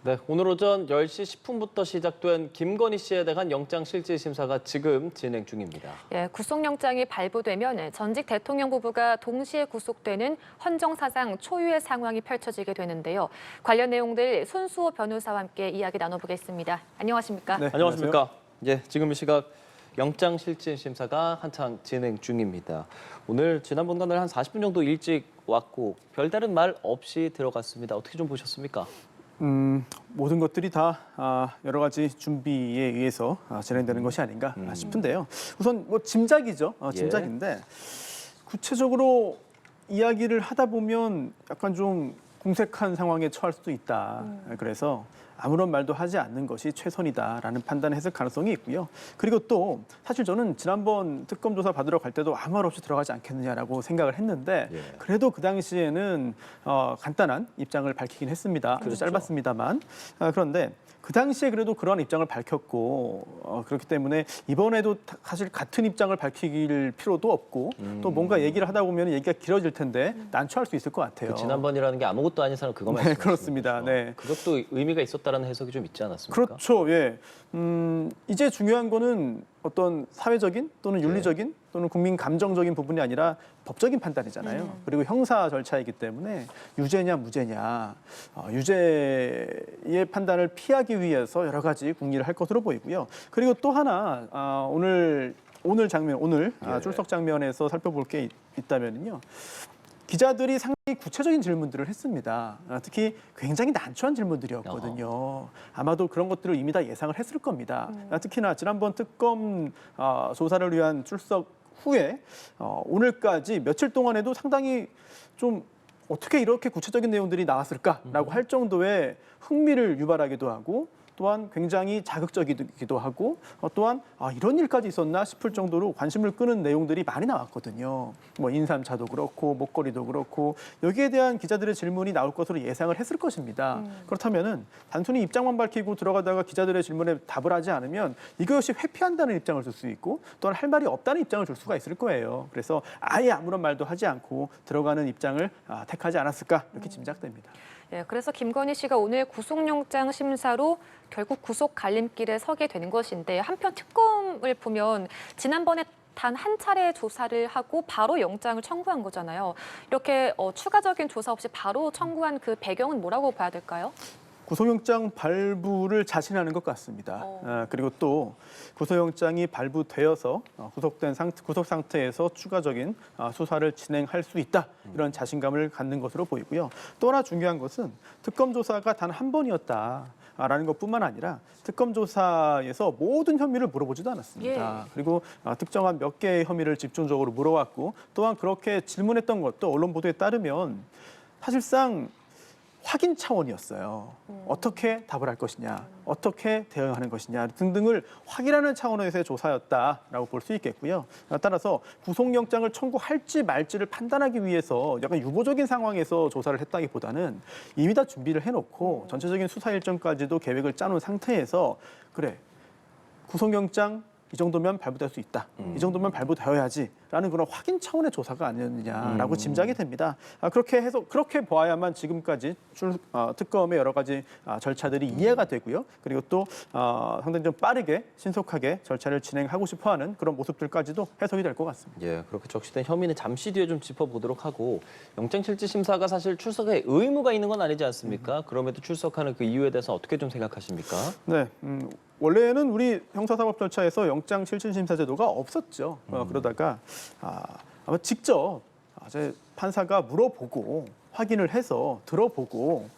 네, 오늘 오전 10시 10분부터 시작된 김건희 씨에 대한 영장실질심사가 지금 진행 중입니다. 예, 구속영장이 발부되면 전직 대통령 부부가 동시에 구속되는 헌정사상 초유의 상황이 펼쳐지게 되는데요. 관련 내용들 손수호 변호사와 함께 이야기 나눠보겠습니다. 안녕하십니까? 네, 안녕하십니까? 예, 지금 이 시각 영장실질심사가 한창 진행 중입니다. 오늘 지난번과는 한 40분 정도 일찍 왔고 별다른 말 없이 들어갔습니다. 어떻게 좀 보셨습니까? 모든 것들이 다 여러 가지 준비에 의해서 진행되는 것이 아닌가 싶은데요. 우선 뭐 짐작이죠. 짐작인데 구체적으로 이야기를 하다 보면 약간 좀 궁색한 상황에 처할 수도 있다. 그래서 아무런 말도 하지 않는 것이 최선이다라는 판단을 했을 가능성이 있고요. 그리고 또 사실 저는 지난번 특검 조사 받으러 갈 때도 아무 말 없이 들어가지 않겠느냐라고 생각을 했는데 그래도 그 당시에는 간단한 입장을 밝히긴 했습니다. 아주 짧았습니다만. 그런데 그 당시에 그래도 그러한 입장을 밝혔고 그렇기 때문에 이번에도 사실 같은 입장을 밝힐 필요도 없고 또 뭔가 얘기를 하다 보면 얘기가 길어질 텐데 난처할 수 있을 것 같아요. 그 지난번이라는 게 아무것도 아닌 사람 그것만 네, 그렇습니다. 네. 그것도 의미가 있었다는 해석이 좀 있지 않았습니까? 그렇죠. 예. 이제 중요한 거는 어떤 사회적인 또는 윤리적인 또는 국민 감정적인 부분이 아니라 법적인 판단이잖아요. 그리고 형사 절차이기 때문에 유죄냐 무죄냐 유죄의 판단을 피하기 위해서 여러 가지 궁리를 할 것으로 보이고요. 그리고 또 하나 오늘 출석 장면에서 살펴볼 게 있다면요. 기자들이 상당히 구체적인 질문들을 했습니다. 특히 굉장히 난처한 질문들이었거든요. 아마도 그런 것들을 이미 다 예상을 했을 겁니다. 특히나 지난번 특검 조사를 위한 출석 후에 오늘까지 며칠 동안에도 상당히 좀 어떻게 이렇게 구체적인 내용들이 나왔을까라고 할 정도의 흥미를 유발하기도 하고 또한 굉장히 자극적이기도 하고 또한 이런 일까지 있었나 싶을 정도로 관심을 끄는 내용들이 많이 나왔거든요. 뭐 인삼차도 그렇고 목걸이도 그렇고 여기에 대한 기자들의 질문이 나올 것으로 예상을 했을 것입니다. 그렇다면은 단순히 입장만 밝히고 들어가다가 기자들의 질문에 답을 하지 않으면 이것이 회피한다는 입장을 줄 수 있고 또한 할 말이 없다는 입장을 줄 수가 있을 거예요. 그래서 아예 아무런 말도 하지 않고 들어가는 입장을 택하지 않았을까 이렇게 짐작됩니다. 예, 그래서 김건희 씨가 오늘 구속영장 심사로 결국 구속 갈림길에 서게 되는 것인데 한편 특검을 보면 지난번에 단 한 차례 조사를 하고 바로 영장을 청구한 거잖아요. 이렇게 추가적인 조사 없이 바로 청구한 그 배경은 뭐라고 봐야 될까요? 구속영장 발부를 자신하는 것 같습니다. 그리고 또 구속영장이 발부되어서 구속 상태에서 추가적인 수사를 진행할 수 있다. 이런 자신감을 갖는 것으로 보이고요. 또 하나 중요한 것은 특검 조사가 단 한 번이었다라는 것뿐만 아니라 특검 조사에서 모든 혐의를 물어보지도 않았습니다. 그리고 특정한 몇 개의 혐의를 집중적으로 물어왔고 또한 그렇게 질문했던 것도 언론 보도에 따르면 사실상 확인 차원이었어요. 어떻게 답을 할 것이냐, 어떻게 대응하는 것이냐 등등을 확인하는 차원에서의 조사였다라고 볼 수 있겠고요. 따라서 구속영장을 청구할지 말지를 판단하기 위해서 약간 유보적인 상황에서 조사를 했다기보다는 이미 다 준비를 해놓고 전체적인 수사 일정까지도 계획을 짜놓은 상태에서 그래, 구속영장 이 정도면 발부될 수 있다. 이 정도면 발부되어야지라는 그런 확인 차원의 조사가 아니었느냐라고 짐작이 됩니다. 그렇게 보아야만 지금까지 특검의 여러 가지 절차들이 이해가 되고요. 그리고 또 상당히 좀 빠르게 신속하게 절차를 진행하고 싶어하는 그런 모습들까지도 해석이 될 것 같습니다. 예, 그렇게 적시된 혐의는 잠시 뒤에 좀 짚어보도록 하고 영장실질심사가 사실 출석에 의무가 있는 건 아니지 않습니까? 그럼에도 출석하는 그 이유에 대해서 어떻게 좀 생각하십니까? 네. 원래는 우리 형사사법 절차에서 영장실질심사 제도가 없었죠. 그러다가 아마 직접 판사가 물어보고 확인을 해서 들어보고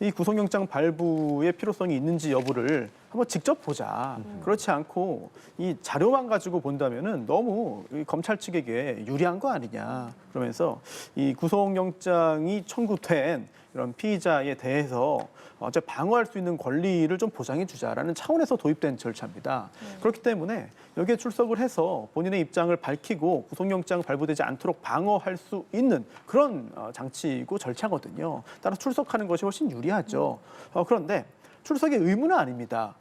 이 구속영장 발부의 필요성이 있는지 여부를 한번 직접 보자. 그렇지 않고 이 자료만 가지고 본다면은 너무 검찰 측에게 유리한 거 아니냐. 그러면서 이 구속영장이 청구된 이런 피의자에 대해서 방어할 수 있는 권리를 좀 보장해 주자라는 차원에서 도입된 절차입니다. 그렇기 때문에 여기에 출석을 해서 본인의 입장을 밝히고 구속영장 발부되지 않도록 방어할 수 있는 그런 장치이고 절차거든요. 따라서 출석하는 것이 훨씬 유리하죠. 그런데 출석의 의무는 아닙니다.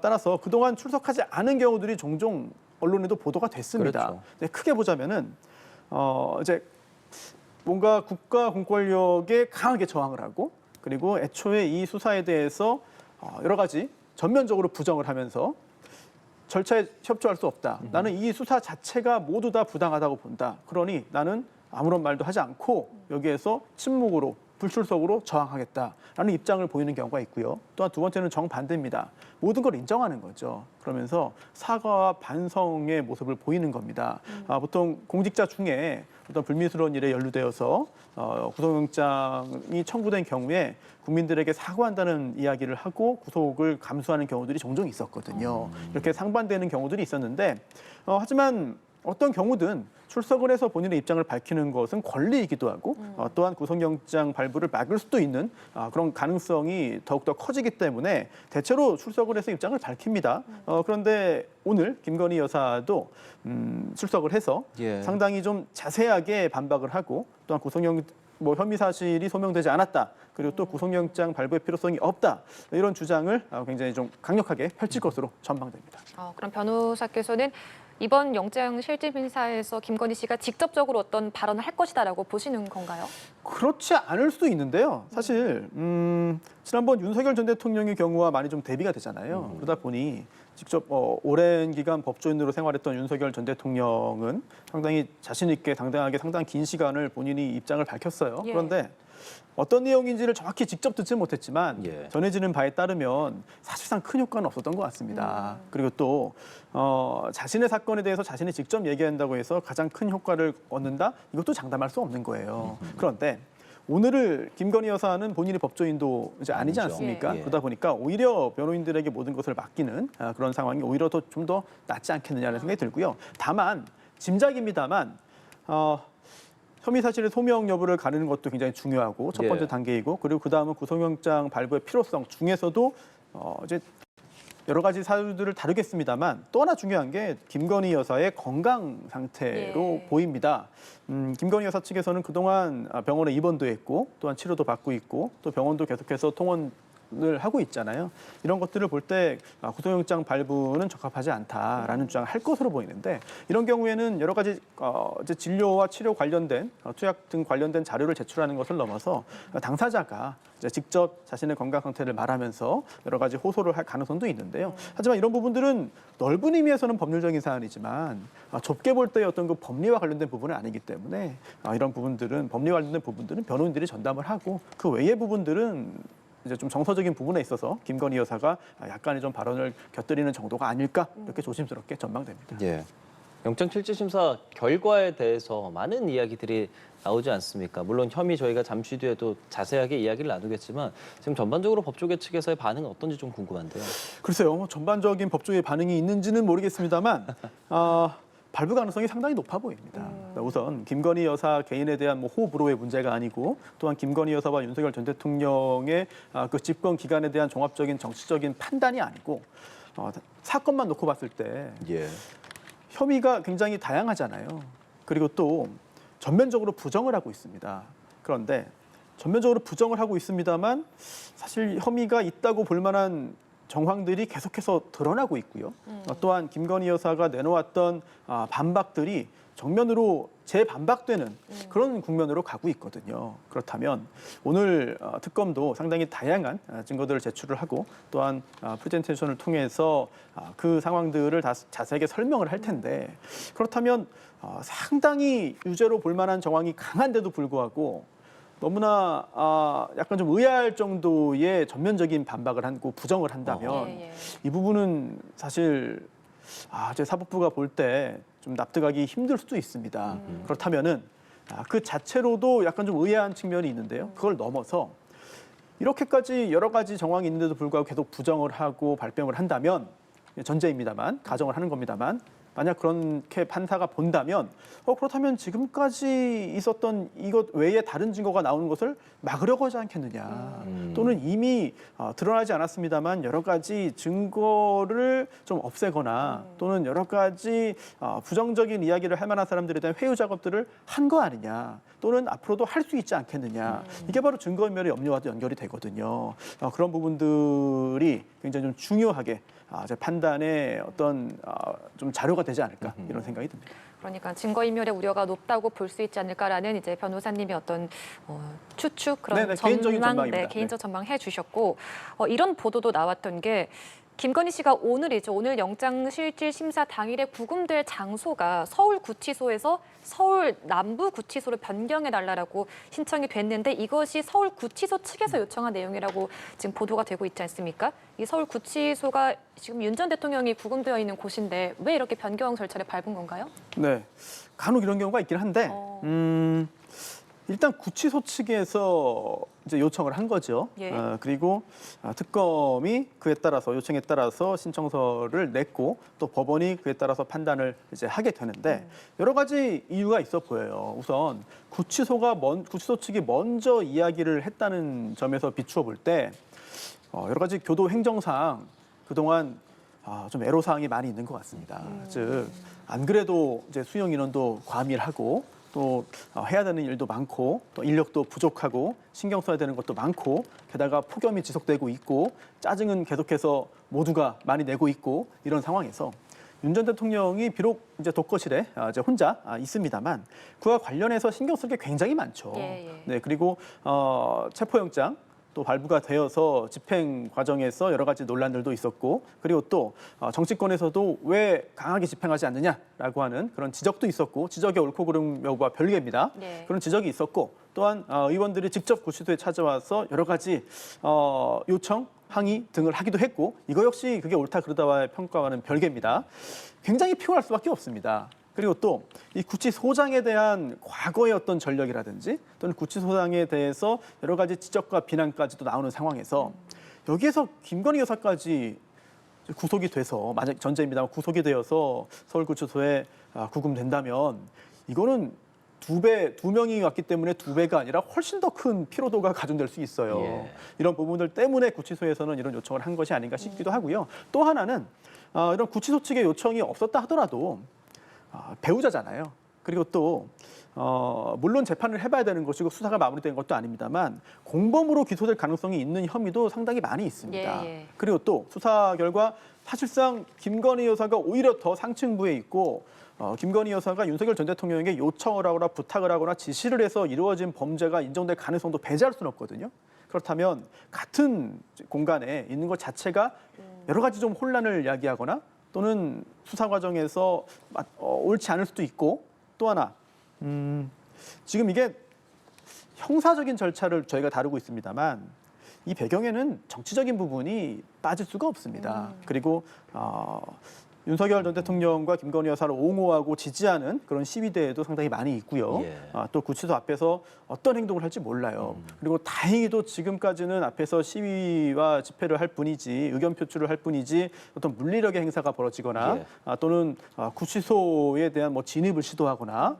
따라서 그동안 출석하지 않은 경우들이 종종 언론에도 보도가 됐습니다. 그렇죠. 네, 크게 보자면은 이제 뭔가 국가 공권력에 강하게 저항을 하고 그리고 애초에 이 수사에 대해서 여러 가지 전면적으로 부정을 하면서 절차에 협조할 수 없다. 나는 이 수사 자체가 모두 다 부당하다고 본다. 그러니 나는 아무런 말도 하지 않고 여기에서 침묵으로 불출석으로 저항하겠다라는 입장을 보이는 경우가 있고요. 또한 두 번째는 정반대입니다. 모든 걸 인정하는 거죠. 그러면서 사과와 반성의 모습을 보이는 겁니다. 보통 공직자 중에 어떤 불미스러운 일에 연루되어서 구속영장이 청구된 경우에 국민들에게 사과한다는 이야기를 하고 구속을 감수하는 경우들이 종종 있었거든요. 이렇게 상반되는 경우들이 있었는데 하지만 어떤 경우든 출석을 해서 본인의 입장을 밝히는 것은 권리이기도 하고 또한 구속영장 발부를 막을 수도 있는 그런 가능성이 더욱더 커지기 때문에 대체로 출석을 해서 입장을 밝힙니다. 그런데 오늘 김건희 여사도 출석을 해서 예. 상당히 좀 자세하게 반박을 하고 또한 혐의 사실이 소명되지 않았다. 그리고 또 구속영장 발부의 필요성이 없다. 이런 주장을 굉장히 좀 강력하게 펼칠 것으로 전망됩니다. 그럼 변호사께서는 이번 영장 실질 심사에서 김건희 씨가 직접적으로 어떤 발언을 할 것이다라고 보시는 건가요? 그렇지 않을 수도 있는데요. 사실 지난번 윤석열 전 대통령의 경우와 많이 좀 대비가 되잖아요. 그러다 보니 직접 오랜 기간 법조인으로 생활했던 윤석열 전 대통령은 상당히 자신 있게 당당하게 상당히 긴 시간을 본인이 입장을 밝혔어요. 예. 그런데 어떤 내용인지를 정확히 직접 듣지 못했지만 예. 전해지는 바에 따르면 사실상 큰 효과는 없었던 것 같습니다. 그리고 또 자신의 사건에 대해서 자신이 직접 얘기한다고 해서 가장 큰 효과를 얻는다? 이것도 장담할 수 없는 거예요. 그런데 오늘을 김건희 여사는 본인이 법조인도 이제 아니지 아니죠. 않습니까? 예. 그러다 보니까 오히려 변호인들에게 모든 것을 맡기는 그런 상황이 오히려 좀 더 낫지 않겠느냐는 생각이 들고요. 다만 짐작입니다만 혐의 사실의 소명 여부를 가르는 것도 굉장히 중요하고 첫 번째 예. 단계이고 그리고 그 다음은 구속영장 발부의 필요성 중에서도 이제 여러 가지 사유들을 다루겠습니다만 또 하나 중요한 게 김건희 여사의 건강 상태로 예. 보입니다. 김건희 여사 측에서는 그동안 병원에 입원도 했고 또한 치료도 받고 있고 또 병원도 계속해서 통원을 하고 있잖아요. 이런 것들을 볼 때 구속영장 발부는 적합하지 않다라는 주장을 할 것으로 보이는데 이런 경우에는 여러 가지 이제 진료와 치료 관련된 투약 등 관련된 자료를 제출하는 것을 넘어서 당사자가 이제 직접 자신의 건강 상태를 말하면서 여러 가지 호소를 할 가능성도 있는데요. 하지만 이런 부분들은 넓은 의미에서는 법률적인 사안이지만 좁게 볼 때의 어떤 그 법리와 관련된 부분은 아니기 때문에 이런 부분들은 법리와 관련된 부분들은 변호인들이 전담을 하고 그 외의 부분들은 이제 좀 정서적인 부분에 있어서 김건희 여사가 약간의 좀 발언을 곁들이는 정도가 아닐까 이렇게 조심스럽게 전망됩니다. 예. 영장 실질 심사 결과에 대해서 많은 이야기들이 나오지 않습니까? 물론 혐의 저희가 잠시 뒤에도 자세하게 이야기를 나누겠지만 지금 전반적으로 법조계 측에서의 반응은 어떤지 좀 궁금한데요. 글쎄요, 전반적인 법조의 반응이 있는지는 모르겠습니다만 발부 가능성이 상당히 높아 보입니다. 우선 김건희 여사 개인에 대한 호불호의 문제가 아니고 또한 김건희 여사와 윤석열 전 대통령의 그 집권 기간에 대한 종합적인 정치적인 판단이 아니고 사건만 놓고 봤을 때 예. 혐의가 굉장히 다양하잖아요. 그리고 또 전면적으로 부정을 하고 있습니다. 그런데 전면적으로 부정을 하고 있습니다만 사실 혐의가 있다고 볼 만한 정황들이 계속해서 드러나고 있고요. 또한 김건희 여사가 내놓았던 반박들이 정면으로 재반박되는 그런 국면으로 가고 있거든요. 그렇다면 오늘 특검도 상당히 다양한 증거들을 제출을 하고 또한 프레젠테이션을 통해서 그 상황들을 다 자세하게 설명을 할 텐데 그렇다면 상당히 유죄로 볼 만한 정황이 강한데도 불구하고 너무나 약간 좀 의아할 정도의 전면적인 반박을 하고 부정을 한다면 이 부분은 사실 제 사법부가 볼 때 좀 납득하기 힘들 수도 있습니다. 그렇다면은 그 자체로도 약간 좀 의아한 측면이 있는데요. 그걸 넘어서 이렇게까지 여러 가지 정황이 있는데도 불구하고 계속 부정을 하고 발뺌을 한다면 전제입니다만 가정을 하는 겁니다만 만약 그렇게 판사가 본다면 그렇다면 지금까지 있었던 이것 외에 다른 증거가 나오는 것을 막으려고 하지 않겠느냐 또는 이미 드러나지 않았습니다만 여러 가지 증거를 좀 없애거나 또는 여러 가지 부정적인 이야기를 할 만한 사람들에 대한 회유 작업들을 한 거 아니냐 또는 앞으로도 할 수 있지 않겠느냐 이게 바로 증거인멸의 염려와도 연결이 되거든요. 그런 부분들이 굉장히 좀 중요하게 제 판단의 어떤 좀 자료가 되지 않을까 이런 생각이 듭니다. 그러니까 증거인멸의 우려가 높다고 볼 수 있지 않을까라는 이제 변호사님의 어떤 추측 그런 네네, 개인적인 전망입니다. 개인적 전망 해주셨고 이런 보도도 나왔던 게 김건희 씨가 오늘이죠. 오늘 영장실질 심사 당일에 구금될 장소가 서울구치소에서 서울 남부구치소로 변경해달라고 신청이 됐는데 이것이 서울구치소 측에서 요청한 내용이라고 지금 보도가 되고 있지 않습니까? 이 서울구치소가 지금 윤 전 대통령이 구금되어 있는 곳인데 왜 이렇게 변경 절차를 밟은 건가요? 네, 간혹 이런 경우가 있긴 한데 일단 구치소 측에서 이제 요청을 한 거죠. 예. 그리고 특검이 그에 따라서 요청에 따라서 신청서를 냈고 또 법원이 그에 따라서 판단을 이제 하게 되는데 여러 가지 이유가 있어 보여요. 우선 구치소 측이 먼저 이야기를 했다는 점에서 비추어 볼 때 여러 가지 교도 행정상 그동안 좀 애로사항이 많이 있는 것 같습니다. 즉 안 그래도 이제 수용 인원도 과밀하고 또 해야 되는 일도 많고 또 인력도 부족하고 신경 써야 되는 것도 많고 게다가 폭염이 지속되고 있고 짜증은 계속해서 모두가 많이 내고 있고 이런 상황에서 윤 전 대통령이 비록 이제 독거실에 이제 혼자 있습니다만 그와 관련해서 신경 쓸 게 굉장히 많죠. 예. 네, 그리고 체포영장 또 발부가 되어서 집행 과정에서 여러 가지 논란들도 있었고 그리고 또 정치권에서도 왜 강하게 집행하지 않느냐라고 하는 그런 지적도 있었고 지적의 옳고 그름 여부와 별개입니다. 네. 그런 지적이 있었고 또한 의원들이 직접 구치소에 찾아와서 여러 가지 요청, 항의 등을 하기도 했고 이거 역시 그게 옳다 그르다와의 평가와는 별개입니다. 굉장히 피곤할 수밖에 없습니다. 그리고 또 이 구치소장에 대한 과거의 어떤 전력이라든지 또는 구치소장에 대해서 여러 가지 지적과 비난까지도 나오는 상황에서 여기에서 김건희 여사까지 구속이 돼서 만약 전제입니다만 구속이 되어서 서울구치소에 구금된다면 이거는 두 명이 왔기 때문에 2배가 아니라 훨씬 더 큰 피로도가 가중될 수 있어요. 예. 이런 부분들 때문에 구치소에서는 이런 요청을 한 것이 아닌가 싶기도 하고요. 또 하나는 이런 구치소 측의 요청이 없었다 하더라도 배우자잖아요. 그리고 또 물론 재판을 해봐야 되는 것이고 수사가 마무리된 것도 아닙니다만 공범으로 기소될 가능성이 있는 혐의도 상당히 많이 있습니다. 예. 그리고 또 수사 결과 사실상 김건희 여사가 오히려 더 상층부에 있고 김건희 여사가 윤석열 전 대통령에게 요청을 하거나 부탁을 하거나 지시를 해서 이루어진 범죄가 인정될 가능성도 배제할 수는 없거든요. 그렇다면 같은 공간에 있는 것 자체가 여러 가지 좀 혼란을 야기하거나 또는 수사 과정에서 옳지 않을 수도 있고 또 하나 지금 이게 형사적인 절차를 저희가 다루고 있습니다만 이 배경에는 정치적인 부분이 빠질 수가 없습니다. 그리고 윤석열 전 대통령과 김건희 여사를 옹호하고 지지하는 그런 시위대에도 상당히 많이 있고요. 예. 또 구치소 앞에서 어떤 행동을 할지 몰라요. 그리고 다행히도 지금까지는 앞에서 시위와 집회를 할 뿐이지 의견 표출을 할 뿐이지 어떤 물리력의 행사가 벌어지거나 예. 또는 구치소에 대한 진입을 시도하거나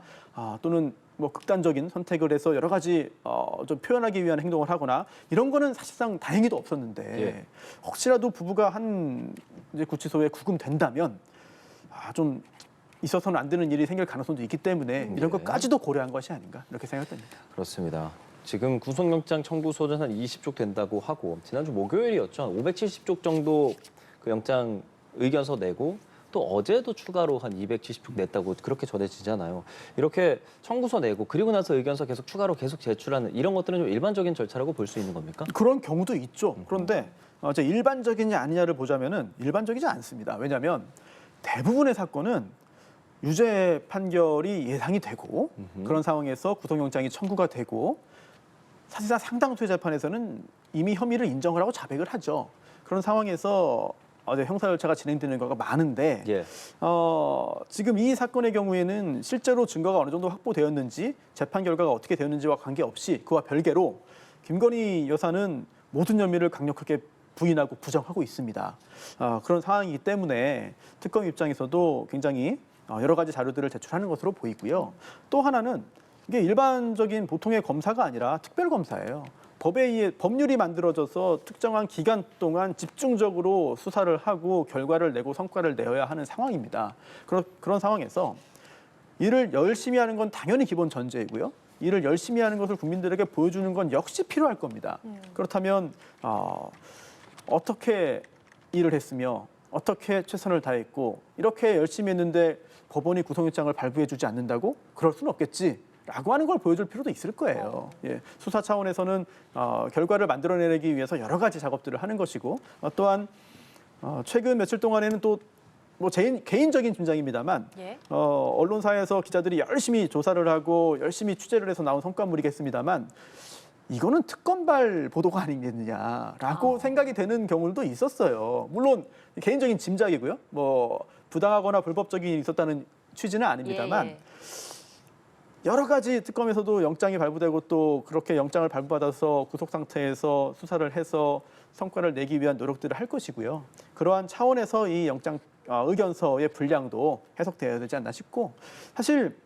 또는 극단적인 선택을 해서 여러 가지 좀 표현하기 위한 행동을 하거나 이런 거는 사실상 다행히도 없었는데 예. 혹시라도 부부가 한 이제 구치소에 구금된다면 좀 있어서는 안 되는 일이 생길 가능성도 있기 때문에 이런 것까지도 고려한 것이 아닌가 이렇게 생각됩니다. 그렇습니다. 지금 구속영장 청구 소전 한 20쪽 된다고 하고 지난주 목요일이었죠. 한 570쪽 정도 그 영장 의견서 내고 또 어제도 추가로 한 270쪽 냈다고 그렇게 전해지잖아요. 이렇게 청구서 내고 그리고 나서 의견서 계속 제출하는 이런 것들은 좀 일반적인 절차라고 볼 수 있는 겁니까? 그런 경우도 있죠. 그런데 이제 일반적이냐 아니냐를 보자면은 일반적이지 않습니다. 왜냐하면 대부분의 사건은 유죄 판결이 예상이 되고 그런 상황에서 구속영장이 청구가 되고 사실상 상당수의 재판에서는 이미 혐의를 인정을 하고 자백을 하죠. 그런 상황에서 형사 절차가 진행되는 경우가 많은데 예. 지금 이 사건의 경우에는 실제로 증거가 어느 정도 확보되었는지 재판 결과가 어떻게 되었는지와 관계없이 그와 별개로 김건희 여사는 모든 혐의를 강력하게 부인하고 부정하고 있습니다. 그런 상황이기 때문에 특검 입장에서도 굉장히 여러 가지 자료들을 제출하는 것으로 보이고요. 또 하나는 이게 일반적인 보통의 검사가 아니라 특별검사예요. 법에 의해 법률이 만들어져서 특정한 기간 동안 집중적으로 수사를 하고 결과를 내고 성과를 내어야 하는 상황입니다. 그런 상황에서 일을 열심히 하는 건 당연히 기본 전제이고요. 일을 열심히 하는 것을 국민들에게 보여주는 건 역시 필요할 겁니다. 그렇다면 어떻게 일을 했으며 어떻게 최선을 다했고 이렇게 열심히 했는데 법원이 구속영장을 발부해주지 않는다고? 그럴 수는 없겠지라고 하는 걸 보여줄 필요도 있을 거예요. 예, 수사 차원에서는 결과를 만들어내기 위해서 여러 가지 작업들을 하는 것이고 또한 최근 며칠 동안에는 또 뭐 개인적인 짐작입니다만 예. 언론사에서 기자들이 열심히 조사를 하고 열심히 취재를 해서 나온 성과물이겠습니다만 이거는 특검발 보도가 아니겠느냐라고 생각이 되는 경우도 있었어요. 물론 개인적인 짐작이고요. 뭐 부당하거나 불법적인 일이 있었다는 취지는 아닙니다만 예. 여러 가지 특검에서도 영장이 발부되고 또 그렇게 영장을 발부받아서 구속 상태에서 수사를 해서 성과를 내기 위한 노력들을 할 것이고요. 그러한 차원에서 이 영장 의견서의 분량도 해석되어야 되지 않나 싶고 사실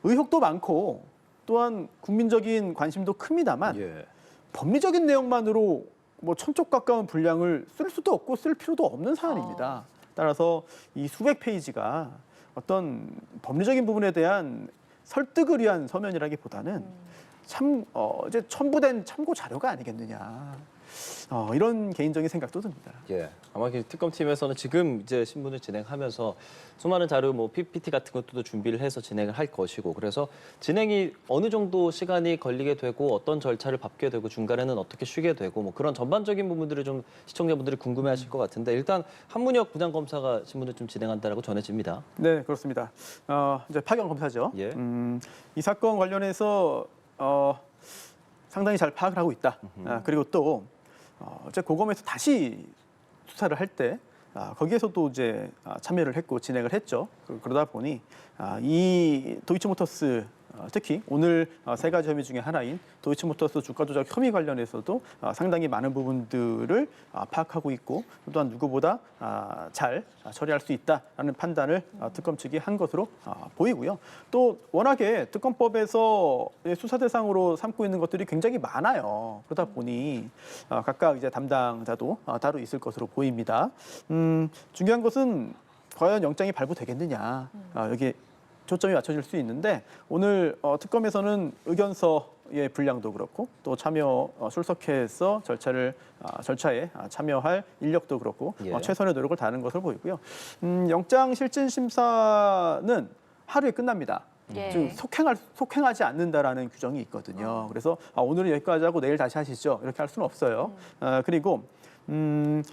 의혹도 많고 또한 국민적인 관심도 큽니다만 예. 법리적인 내용만으로 뭐 1000쪽 가까운 분량을 쓸 수도 없고 쓸 필요도 없는 사안입니다. 따라서 이 수백 페이지가 어떤 법리적인 부분에 대한 설득을 위한 서면이라기보다는 참 이제 첨부된 참고 자료가 아니겠느냐. 이런 개인적인 생각도 듭니다. 예. 아마 특검팀에서는 지금 이제 신문을 진행하면서 수많은 자료, 뭐 PPT 같은 것도 준비를 해서 진행을 할 것이고, 그래서 진행이 어느 정도 시간이 걸리게 되고 어떤 절차를 밟게 되고 중간에는 어떻게 쉬게 되고 뭐 그런 전반적인 부분들을 좀 시청자분들이 궁금해하실 것 같은데 일단 한문혁 부장검사가 신문을 좀 진행한다라고 전해집니다. 네, 그렇습니다. 이제 파견 검사죠. 예. 이 사건 관련해서 상당히 잘 파악을 하고 있다. 그리고 또 이제 고검에서 다시 수사를 할 때 거기에서도 이제 참여를 했고 진행을 했죠. 그러다 보니 이 도이치모터스 특히 오늘 세 가지 혐의 중에 하나인 도이치모터스 주가 조작 혐의 관련해서도 상당히 많은 부분들을 파악하고 있고 또한 누구보다 잘 처리할 수 있다라는 판단을 특검 측이 한 것으로 보이고요. 또 워낙에 특검법에서 수사 대상으로 삼고 있는 것들이 굉장히 많아요. 그러다 보니 각각 이제 담당자도 따로 있을 것으로 보입니다. 중요한 것은 과연 영장이 발부되겠느냐. 여기 초점이 맞춰질 수 있는데 오늘 특검에서는 의견서의 분량도 그렇고 또 참여 출석해서 절차에 참여할 인력도 그렇고 예. 최선의 노력을 다하는 것을 보이고요. 영장 실질 심사는 하루에 끝납니다. 예. 즉 속행하지 않는다라는 규정이 있거든요. 그래서 오늘은 여기까지 하고 내일 다시 하시죠. 이렇게 할 수는 없어요. 그리고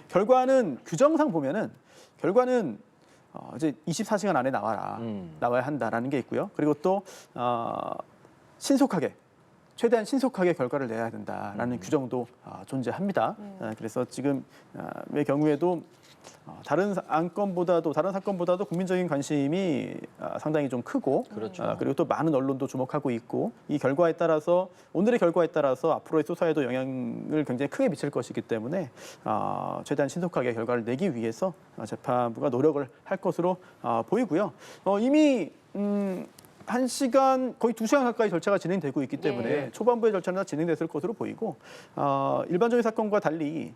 결과는 규정상 보면은 결과는 이제 24시간 안에 나와야 한다라는 게 있고요. 그리고 또 최대한 신속하게 결과를 내야 된다라는 규정도 존재합니다. 그래서 지금의 경우에도 다른 사건보다도 국민적인 관심이 상당히 좀 크고 그렇죠. 그리고 또 많은 언론도 주목하고 있고 이 결과에 따라서 오늘의 결과에 따라서 앞으로의 수사에도 영향을 굉장히 크게 미칠 것이기 때문에 최대한 신속하게 결과를 내기 위해서 재판부가 노력을 할 것으로 보이고요. 이미 1시간 거의 2시간 가까이 절차가 진행되고 있기 때문에 예. 초반부의 절차는 다 진행됐을 것으로 보이고 일반적인 사건과 달리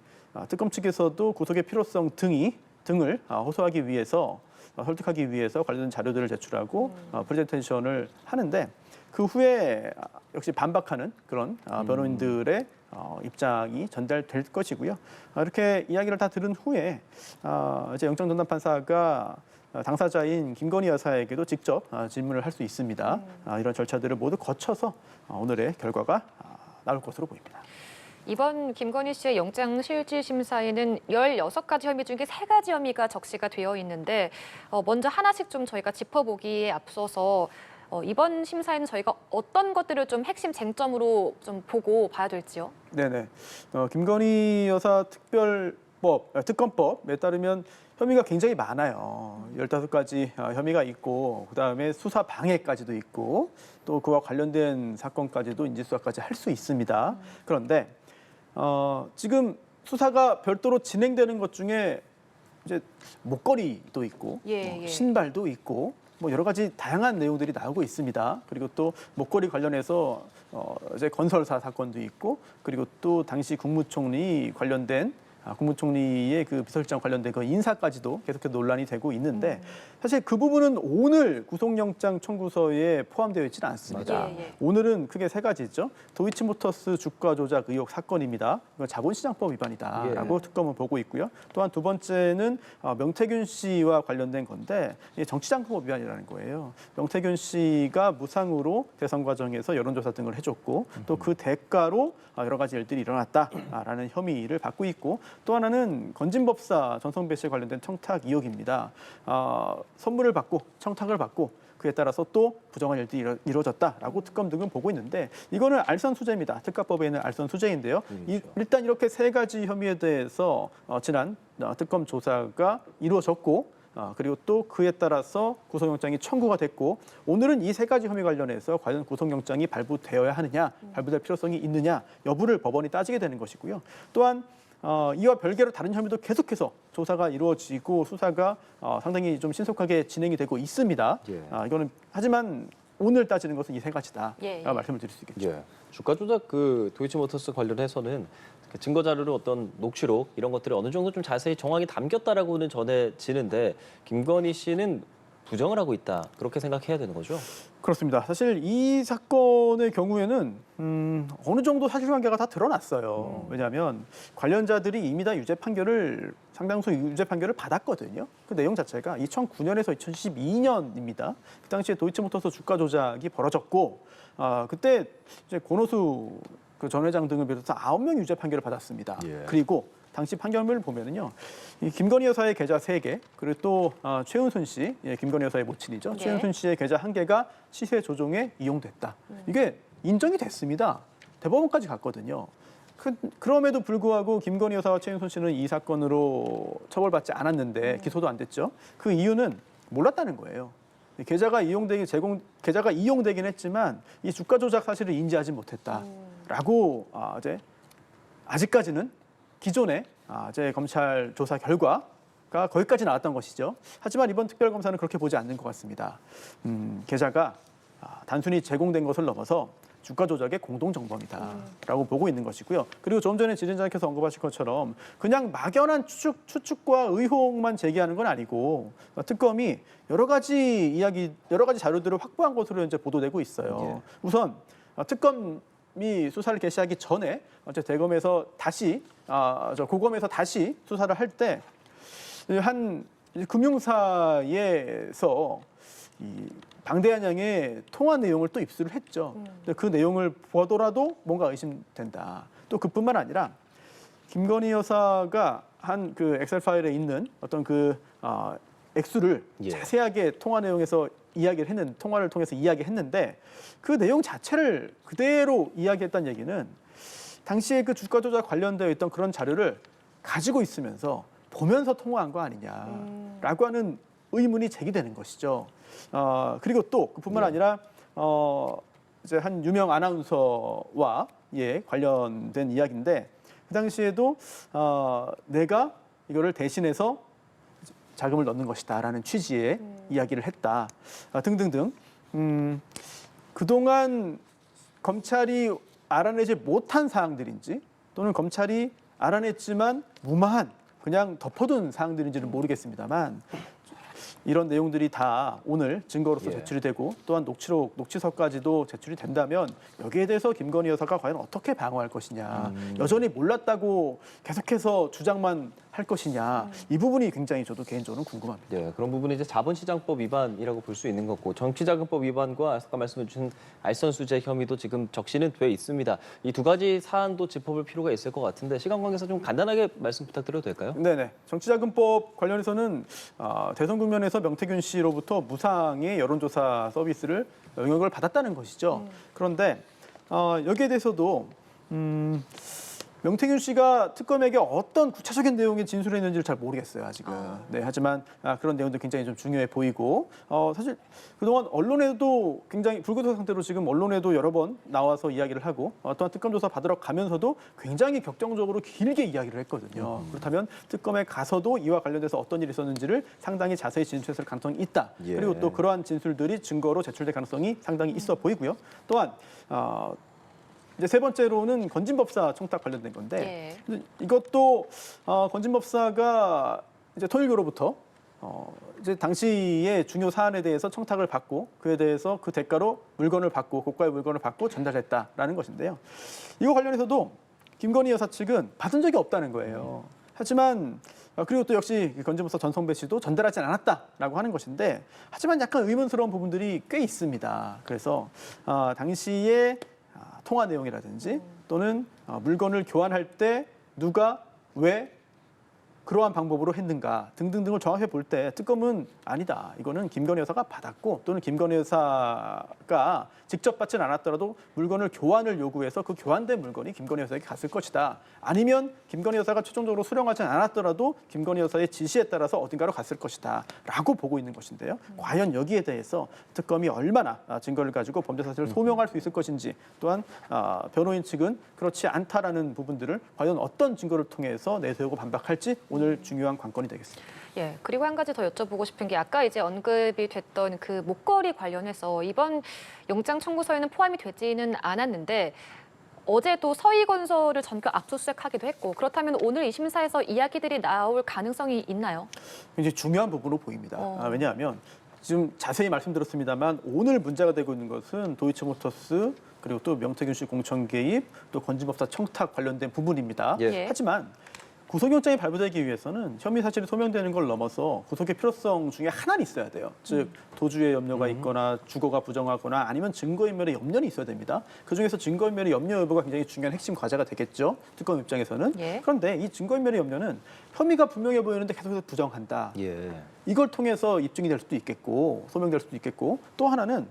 특검 측에서도 구속의 필요성 등을 호소하기 위해서 설득하기 위해서 관련된 자료들을 제출하고 프레젠테이션을 하는데 그 후에 역시 반박하는 그런 변호인들의 입장이 전달될 것이고요. 이렇게 이야기를 다 들은 후에 이제 영장 전담 판사가 당사자인 김건희 여사에게도 직접 질문을 할 수 있습니다. 이런 절차들을 모두 거쳐서 오늘의 결과가 나올 것으로 보입니다. 이번 김건희 씨의 영장 실질 심사에는 16가지 혐의 중에 3가지 혐의가 적시가 되어 있는데 먼저 하나씩 좀 저희가 짚어보기에 앞서서 이번 심사에는 저희가 어떤 것들을 좀 핵심 쟁점으로 좀 보고 봐야 될지요? 네네. 김건희 여사 특검법에 따르면 혐의가 굉장히 많아요. 15가지 혐의가 있고 그다음에 수사 방해까지도 있고 또 그와 관련된 사건까지도 인지수사까지 할 수 있습니다. 그런데 지금 수사가 별도로 진행되는 것 중에 이제 목걸이도 있고 예. 신발도 있고 뭐 여러 가지 다양한 내용들이 나오고 있습니다. 그리고 또 목걸이 관련해서 이제 건설사 사건도 있고 그리고 또 당시 국무총리 관련된 국무총리의 그 비서실장 관련된 그 인사까지도 계속해서 논란이 되고 있는데 사실 그 부분은 오늘 구속영장 청구서에 포함되어 있지는 않습니다. 예, 예. 오늘은 크게 세 가지죠. 도이치모터스 주가 조작 의혹 사건입니다. 이건 자본시장법 위반이다라고 특검은 보고 있고요. 또한 두 번째는 명태균 씨와 관련된 건데 이게 정치자금법 위반이라는 거예요. 명태균 씨가 무상으로 대선 과정에서 여론조사 등을 해줬고 또 그 대가로 여러 가지 일들이 일어났다라는 혐의를 받고 있고 또 하나는 건진법사 전성배 씨에 관련된 청탁 의혹입니다. 선물을 받고 청탁을 받고 그에 따라서 또 부정한 일들이 이루어졌다라고 특검 등은 보고 있는데 이거는 알선수재입니다. 특가법에는 알선수재인데요. 일단 이렇게 세 가지 혐의에 대해서 지난 특검 조사가 이루어졌고 그리고 또 그에 따라서 구속영장이 청구가 됐고 오늘은 이 세 가지 혐의 관련해서 과연 구속영장이 발부되어야 하느냐, 발부될 필요성이 있느냐 여부를 법원이 따지게 되는 것이고요. 또한 이와 별개로 다른 혐의도 계속해서 조사가 이루어지고 수사가 상당히 좀 신속하게 진행이 되고 있습니다. 예. 이거는 하지만 오늘 따지는 것은 이 세 가지다. 예. 말씀을 드릴 수 있겠죠. 예. 주가 조작 그 도이치모터스 관련해서는 그 증거 자료를 어떤 녹취록 이런 것들이 어느 정도 좀 자세히 정황이 담겼다라고는 전해지는데 김건희 씨는 부정을 하고 있다 그렇게 생각해야 되는 거죠? 그렇습니다. 사실 이 사건의 경우에는 어느 정도 사실관계가 다 드러났어요. 왜냐하면 관련자들이 이미 다 유죄 판결을 상당수 유죄 판결을 받았거든요. 그 내용 자체가 2009년에서 2012년입니다. 그 당시에 도이치모터스 주가 조작이 벌어졌고 그때 이제 권오수 그 전 회장 등을 비롯해서 9명 유죄 판결을 받았습니다. 예. 그리고 당시 판결문을 보면은요, 이 김건희 여사의 계좌 3개, 그리고 또 최은순 씨, 김건희 여사의 모친이죠. 네. 최은순 씨의 계좌 1개가 시세 조종에 이용됐다. 이게 인정이 됐습니다. 대법원까지 갔거든요. 그럼에도 불구하고 김건희 여사와 최은순 씨는 이 사건으로 처벌받지 않았는데 기소도 안 됐죠. 그 이유는 몰랐다는 거예요. 계좌가 이용되긴 했지만 이 주가 조작 사실을 인지하지 못했다라고 이제 아직까지는 기존의 제 검찰 조사 결과가 거기까지 나왔던 것이죠. 하지만 이번 특별검사는 그렇게 보지 않는 것 같습니다. 계좌가 단순히 제공된 것을 넘어서 주가 조작의 공동정범이다라고 보고 있는 것이고요. 그리고 좀 전에 진행자께서 언급하신 것처럼 그냥 막연한 추측과 의혹만 제기하는 건 아니고 특검이 여러 가지 자료들을 확보한 것으로 현재 보도되고 있어요. 우선 특검이 수사를 개시하기 전에 대검에서 다시 고검에서 다시 수사를 할 때 한 금융사에서 이 방대한 양의 통화 내용을 또 입수를 했죠. 근데 그 내용을 보더라도 뭔가 의심된다. 또 그뿐만 아니라 김건희 여사가 한 그 엑셀 파일에 있는 어떤 그 액수를 자세하게 통화 내용에서 통화를 통해서 이야기했는데 그 내용 자체를 그대로 이야기했다는 얘기는 당시에 그 주가 조작 관련되어 있던 그런 자료를 가지고 있으면서 보면서 통화한 거 아니냐라고 하는 의문이 제기되는 것이죠. 그리고 또 그뿐만 아니라 이제 한 유명 아나운서와 관련된 이야기인데 그 당시에도 내가 이거를 대신해서 자금을 넣는 것이다라는 취지의 이야기를 했다 등등등. 그동안 검찰이 알아내지 못한 사항들인지 또는 검찰이 알아냈지만 무마한 그냥 덮어둔 사항들인지는 모르겠습니다만 이런 내용들이 다 오늘 증거로서 제출이 되고 또한 녹취서까지도 제출이 된다면 여기에 대해서 김건희 여사가 과연 어떻게 방어할 것이냐, 여전히 몰랐다고 계속해서 주장만 할 것이냐, 이 부분이 굉장히 저도 개인적으로 궁금합니다. 네, 그런 부분이 이제 자본시장법 위반이라고 볼 수 있는 거고 정치자금법 위반과 아까 말씀해 주신 알선수재 혐의도 지금 적시는 돼 있습니다. 이 두 가지 사안도 짚어볼 필요가 있을 것 같은데 시간 관계상 좀 간단하게 말씀 부탁드려도 될까요? 네네. 정치자금법 관련해서는 대선 국면에서 명태균 씨로부터 무상의 여론조사 서비스를 영역을 받았다는 것이죠. 그런데 여기에 대해서도 명태균 씨가 특검에게 어떤 구체적인 내용의 진술을 했는지를 잘 모르겠어요, 아직은. 네, 하지만 그런 내용도 굉장히 좀 중요해 보이고 사실 그동안 언론에도 굉장히 불구속 상태로 지금 언론에도 여러 번 나와서 이야기를 하고 또한 특검 조사 받으러 가면서도 굉장히 격정적으로 길게 이야기를 했거든요. 그렇다면 특검에 가서도 이와 관련돼서 어떤 일이 있었는지를 상당히 자세히 진술했을 가능성이 있다. 그리고 또 그러한 진술들이 증거로 제출될 가능성이 상당히 있어 보이고요. 또한 이제 세 번째로는 건진법사 청탁 관련된 건데 예. 이것도 건진법사가 이제 토일교로부터 이제 당시의 중요 사안에 대해서 청탁을 받고 그에 대해서 그 대가로 물건을 받고 고가의 물건을 받고 전달했다라는 것인데요. 이거 관련해서도 김건희 여사 측은 받은 적이 없다는 거예요. 하지만 그리고 또 역시 건진법사 전성배 씨도 전달하지 않았다라고 하는 것인데 하지만 약간 의문스러운 부분들이 꽤 있습니다. 그래서 당시의 통화 내용이라든지 또는 물건을 교환할 때 누가 왜 그러한 방법으로 했는가 등등등을 정확히 볼 때 특검은 아니다. 이거는 김건희 여사가 받았고 또는 김건희 여사가 직접 받지는 않았더라도 물건을 교환을 요구해서 그 교환된 물건이 김건희 여사에게 갔을 것이다. 아니면 김건희 여사가 최종적으로 수령하지 않았더라도 김건희 여사의 지시에 따라서 어딘가로 갔을 것이다. 라고 보고 있는 것인데요. 과연 여기에 대해서 특검이 얼마나 증거를 가지고 범죄 사실을 소명할 수 있을 것인지 또한 변호인 측은 그렇지 않다라는 부분들을 과연 어떤 증거를 통해서 내세우고 반박할지 오늘 중요한 관건이 되겠습니다. 예, 그리고 한 가지 더 여쭤보고 싶은 게 아까 이제 언급이 됐던 그 목걸이 관련해서 이번 영장 청구서에는 포함이 되지는 않았는데 어제도 서희건설을 전격 압수수색하기도 했고 그렇다면 오늘 이 심사에서 이야기들이 나올 가능성이 있나요? 굉장히 중요한 부분으로 보입니다. 왜냐하면 지금 자세히 말씀드렸습니다만 오늘 문제가 되고 있는 것은 도이치모터스 그리고 또 명태균 씨 공천 개입 또 건진법사 청탁 관련된 부분입니다. 예. 하지만 구속영장이 발부되기 위해서는 혐의 사실이 소명되는 걸 넘어서 구속의 필요성 중에 하나는 있어야 돼요. 즉 도주의 염려가 있거나 주거가 부정하거나 아니면 증거인멸의 염려는 있어야 됩니다. 그중에서 증거인멸의 염려 여부가 굉장히 중요한 핵심 과제가 되겠죠. 특검 입장에서는. 예. 그런데 이 증거인멸의 염려는 혐의가 분명해 보이는데 계속해서 부정한다. 예. 이걸 통해서 입증이 될 수도 있겠고 소명될 수도 있겠고 또 하나는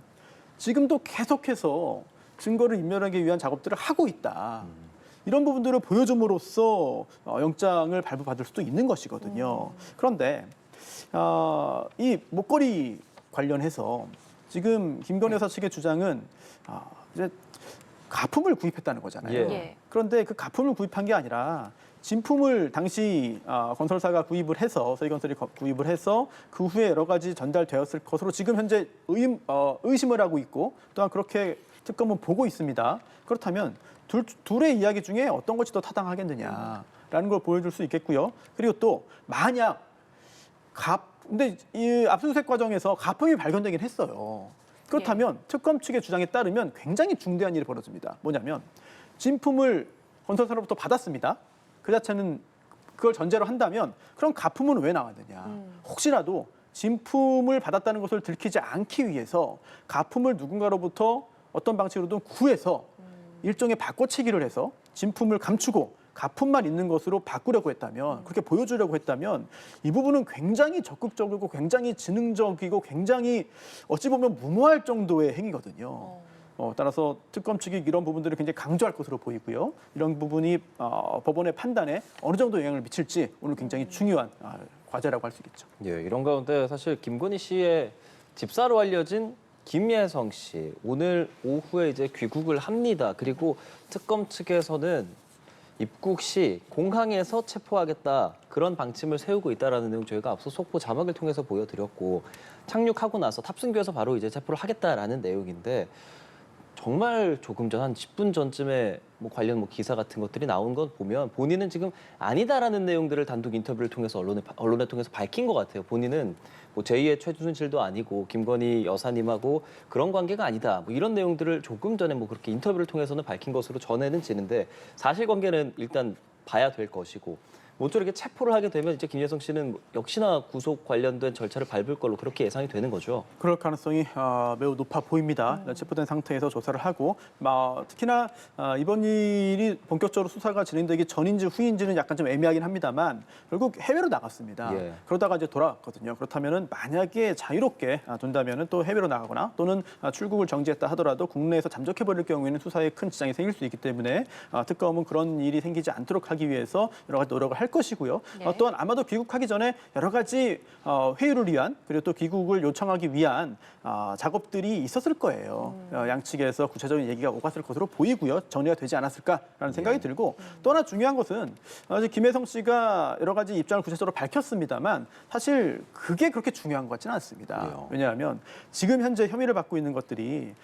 지금도 계속해서 증거를 인멸하기 위한 작업들을 하고 있다. 이런 부분들을 보여줌으로써 영장을 발부받을 수도 있는 것이거든요. 그런데 이 목걸이 관련해서 지금 김건희 여사 측의 주장은 이제 가품을 구입했다는 거잖아요. 예. 그런데 그 가품을 구입한 게 아니라 진품을 당시 건설사가 구입을 해서 서희건설이 구입을 해서 그 후에 여러 가지 전달되었을 것으로 지금 현재 의심을 하고 있고 또한 그렇게 특검은 보고 있습니다. 그렇다면 둘의 이야기 중에 어떤 것이 더 타당하겠느냐라는 걸 보여줄 수 있겠고요. 그리고 또 만약 근데 이 압수수색 과정에서 가품이 발견되긴 했어요. 그렇다면 특검 측의 주장에 따르면 굉장히 중대한 일이 벌어집니다. 뭐냐면 진품을 건설사로부터 받았습니다. 그 자체는 그걸 전제로 한다면 그럼 가품은 왜 나왔느냐. 혹시라도 진품을 받았다는 것을 들키지 않기 위해서 가품을 누군가로부터 어떤 방식으로든 구해서 일종의 바꿔치기를 해서 진품을 감추고 가품만 있는 것으로 바꾸려고 했다면 그렇게 보여주려고 했다면 이 부분은 굉장히 적극적이고 굉장히 지능적이고 굉장히 어찌 보면 무모할 정도의 행위거든요. 따라서 특검 측이 이런 부분들을 굉장히 강조할 것으로 보이고요. 이런 부분이 법원의 판단에 어느 정도 영향을 미칠지 오늘 굉장히 중요한 과제라고 할 수 있겠죠. 예, 이런 가운데 사실 김건희 씨의 집사로 알려진 김예성 씨 오늘 오후에 이제 귀국을 합니다. 그리고 특검 측에서는 입국 시 공항에서 체포하겠다 그런 방침을 세우고 있다라는 내용 저희가 앞서 속보 자막을 통해서 보여드렸고 착륙하고 나서 탑승구에서 바로 이제 체포를 하겠다라는 내용인데 정말 조금 전 한 10분 전쯤에 관련 기사 같은 것들이 나온 것 보면 본인은 지금 아니다라는 내용들을 단독 인터뷰를 통해서 언론에 통해서 밝힌 것 같아요. 본인은 제2의 최순실도 아니고 김건희 여사님하고 그런 관계가 아니다. 이런 내용들을 조금 전에 그렇게 인터뷰를 통해서는 밝힌 것으로 전해는 지는데 사실관계는 일단 봐야 될 것이고 모쪼록 이렇게 체포를 하게 되면 이제 김예성 씨는 역시나 구속 관련된 절차를 밟을 걸로 그렇게 예상이 되는 거죠. 그럴 가능성이 매우 높아 보입니다. 체포된 상태에서 조사를 하고 특히나 이번 일이 본격적으로 수사가 진행되기 전인지 후인지는 약간 좀 애매하긴 합니다만 결국 해외로 나갔습니다. 예. 그러다가 이제 돌아왔거든요. 그렇다면은 만약에 자유롭게 돈다면은 또 해외로 나가거나 또는 출국을 정지했다 하더라도 국내에서 잠적해 버릴 경우에는 수사에 큰 지장이 생길 수 있기 때문에 특검은 그런 일이 생기지 않도록 하기 위해서 여러 가지 노력을 할 것이고요. 네. 또한 아마도 귀국하기 전에 여러 가지 회유를 위한 그리고 또 귀국을 요청하기 위한 작업들이 있었을 거예요. 양측에서 구체적인 얘기가 오갔을 것으로 보이고요. 정리가 되지 않았을까라는 생각이 들고 또 하나 중요한 것은 아직 김혜성 씨가 여러 가지 입장을 구체적으로 밝혔습니다만 사실 그게 그렇게 중요한 것 같지는 않습니다. 그래요. 왜냐하면 지금 현재 혐의를 받고 있는 것들이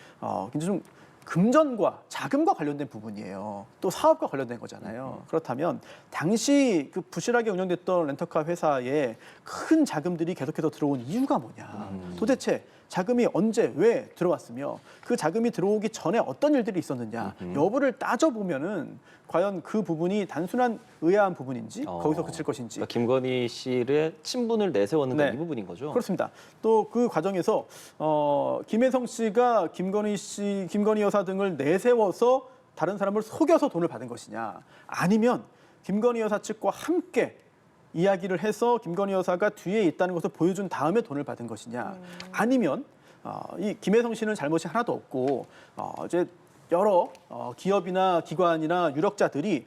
굉장히 좀 금전과 자금과 관련된 부분이에요. 또 사업과 관련된 거잖아요. 그렇다면 당시 그 부실하게 운영됐던 렌터카 회사에 큰 자금들이 계속해서 들어온 이유가 뭐냐. 도대체 자금이 언제 왜 들어왔으며 그 자금이 들어오기 전에 어떤 일들이 있었느냐 여부를 따져보면은 과연 그 부분이 단순한 의아한 부분인지 거기서 그칠 것인지. 그러니까 김건희 씨의 친분을 내세웠는 네. 이 부분인 거죠. 그렇습니다. 또 그 과정에서 김혜성 씨가 김건희 여사 등을 내세워서 다른 사람을 속여서 돈을 받은 것이냐, 아니면 김건희 여사 측과 함께 이야기를 해서 김건희 여사가 뒤에 있다는 것을 보여준 다음에 돈을 받은 것이냐, 아니면 이 김혜성 씨는 잘못이 하나도 없고 이제 여러 기업이나 기관이나 유력자들이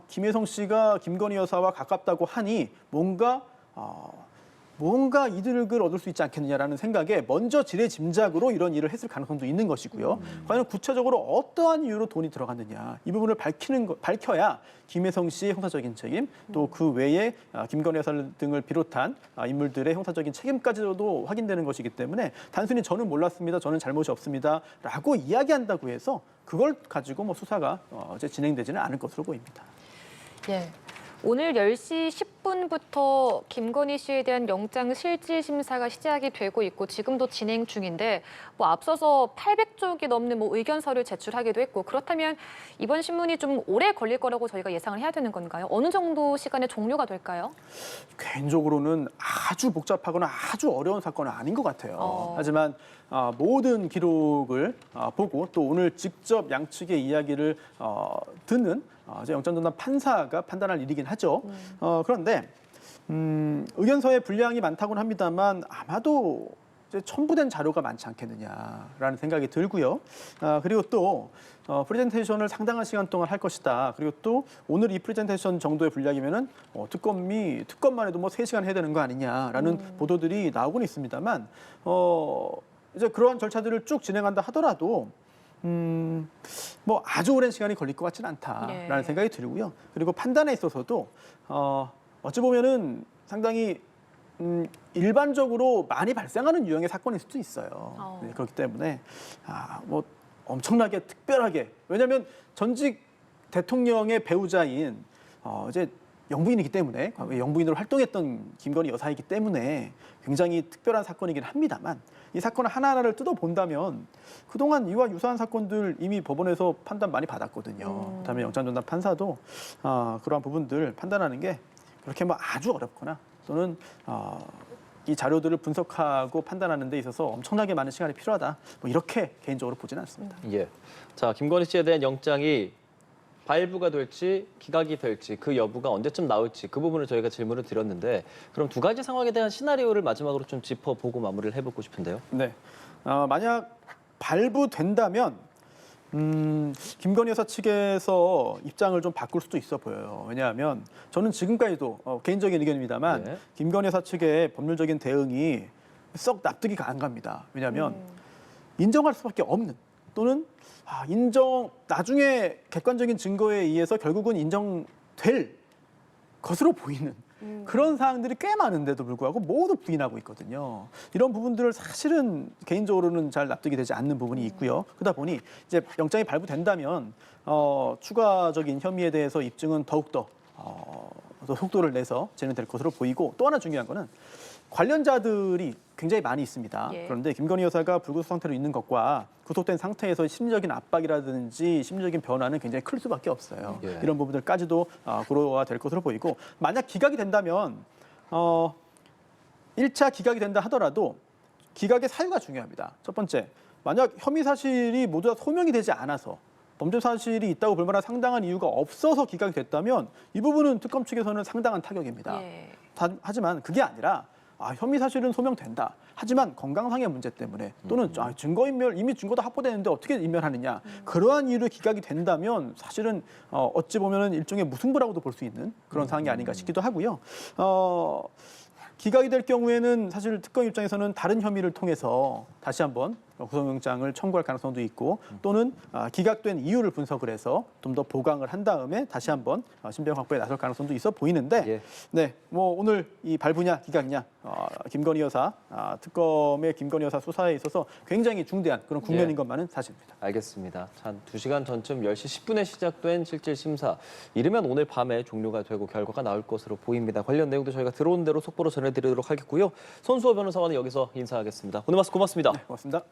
김혜성 씨가 김건희 여사와 가깝다고 하니 뭔가 이득을 얻을 수 있지 않겠느냐라는 생각에 먼저 지레짐작으로 이런 일을 했을 가능성도 있는 것이고요. 과연 구체적으로 어떠한 이유로 돈이 들어갔느냐, 이 부분을 밝혀야 김혜성 씨의 형사적인 책임, 또 그 외에 김건희 여사 등을 비롯한 인물들의 형사적인 책임까지도 확인되는 것이기 때문에 단순히 저는 몰랐습니다, 저는 잘못이 없습니다라고 이야기한다고 해서 그걸 가지고 뭐 수사가 이제 진행되지는 않을 것으로 보입니다. 예. 오늘 10시 10분부터 김건희 씨에 대한 영장 실질 심사가 시작이 되고 있고 지금도 진행 중인데 뭐 앞서서 800쪽이 넘는 뭐 의견서를 제출하기도 했고, 그렇다면 이번 신문이 좀 오래 걸릴 거라고 저희가 예상을 해야 되는 건가요? 어느 정도 시간에 종료가 될까요? 개인적으로는 아주 복잡하거나 아주 어려운 사건은 아닌 것 같아요. 하지만 모든 기록을 보고 또 오늘 직접 양측의 이야기를 듣는 이제 영장전담 판사가 판단할 일이긴 하죠. 그런데 의견서의 분량이 많다고는 합니다만 아마도 이제 첨부된 자료가 많지 않겠느냐라는 생각이 들고요. 그리고 또 프레젠테이션을 상당한 시간 동안 할 것이다. 그리고 또 오늘 이 프레젠테이션 정도의 분량이면은 특검만 해도 뭐 3시간 해야 되는 거 아니냐라는 보도들이 나오고는 있습니다만 이제 그러한 절차들을 쭉 진행한다 하더라도 뭐 아주 오랜 시간이 걸릴 것 같지는 않다라는 네. 생각이 들고요. 그리고 판단에 있어서도 어찌 보면은 상당히 일반적으로 많이 발생하는 유형의 사건일 수도 있어요. 네, 그렇기 때문에 뭐 엄청나게 특별하게, 왜냐하면 전직 대통령의 배우자인 이제 영부인이기 때문에 과거에 영부인으로 활동했던 김건희 여사이기 때문에 굉장히 특별한 사건이긴 합니다만, 이 사건 하나하나를 뜯어본다면 그동안 이와 유사한 사건들 이미 법원에서 판단 많이 받았거든요. 그다음에 영장전담 판사도 그러한 부분들 판단하는 게 그렇게 뭐 아주 어렵거나 또는 이 자료들을 분석하고 판단하는 데 있어서 엄청나게 많은 시간이 필요하다, 뭐 이렇게 개인적으로 보지는 않습니다. 예. 자, 김건희 씨에 대한 영장이 발부가 될지 기각이 될지 그 여부가 언제쯤 나올지 그 부분을 저희가 질문을 드렸는데, 그럼 두 가지 상황에 대한 시나리오를 마지막으로 좀 짚어보고 마무리를 해보고 싶은데요. 네. 만약 발부된다면 김건희 여사 측에서 입장을 좀 바꿀 수도 있어 보여요. 왜냐하면 저는 지금까지도 개인적인 의견입니다만 네. 김건희 여사 측의 법률적인 대응이 썩 납득이 안 갑니다. 왜냐하면 인정할 수밖에 없는, 또는 나중에 객관적인 증거에 의해서 결국은 인정될 것으로 보이는 그런 사항들이 꽤 많은데도 불구하고 모두 부인하고 있거든요. 이런 부분들을 사실은 개인적으로는 잘 납득이 되지 않는 부분이 있고요. 그러다 보니 이제 영장이 발부된다면 추가적인 혐의에 대해서 입증은 더욱더 더 속도를 내서 진행될 것으로 보이고, 또 하나 중요한 거는 관련자들이 굉장히 많이 있습니다. 예. 그런데 김건희 여사가 불구속 상태로 있는 것과 구속된 상태에서 심리적인 압박이라든지 심리적인 변화는 굉장히 클 수밖에 없어요. 예. 이런 부분들까지도 고려가 될 것으로 보이고, 만약 기각이 된다면 1차 기각이 된다 하더라도 기각의 사유가 중요합니다. 첫 번째, 만약 혐의 사실이 모두 다 소명이 되지 않아서 범죄 사실이 있다고 볼 만한 상당한 이유가 없어서 기각이 됐다면 이 부분은 특검 측에서는 상당한 타격입니다. 예. 하지만 그게 아니라 혐의 사실은 소명된다. 하지만 건강상의 문제 때문에 또는 증거인멸, 이미 증거도 확보되는데 어떻게 인멸하느냐. 그러한 이유로 기각이 된다면 사실은 어찌 보면 일종의 무승부라고도 볼 수 있는 그런 상황이 아닌가 싶기도 하고요. 기각이 될 경우에는 사실 특검 입장에서는 다른 혐의를 통해서 다시 한번 구속영장을 청구할 가능성도 있고 또는 기각된 이유를 분석을 해서 좀 더 보강을 한 다음에 다시 한번 신병 확보에 나설 가능성도 있어 보이는데 예. 네, 뭐 오늘 이 발부냐 기각냐 김건희 여사 특검의 김건희 여사 수사에 있어서 굉장히 중대한 그런 국면인 예. 것만은 사실입니다. 알겠습니다. 한 2시간 전쯤 10시 10분에 시작된 실질 심사. 이르면 오늘 밤에 종료가 되고 결과가 나올 것으로 보입니다. 관련 내용도 저희가 들어온 대로 속보로 전해드리도록 하겠고요. 손수호 변호사와는 여기서 인사하겠습니다. 오늘 말씀 고맙습니다. 네, 고맙습니다.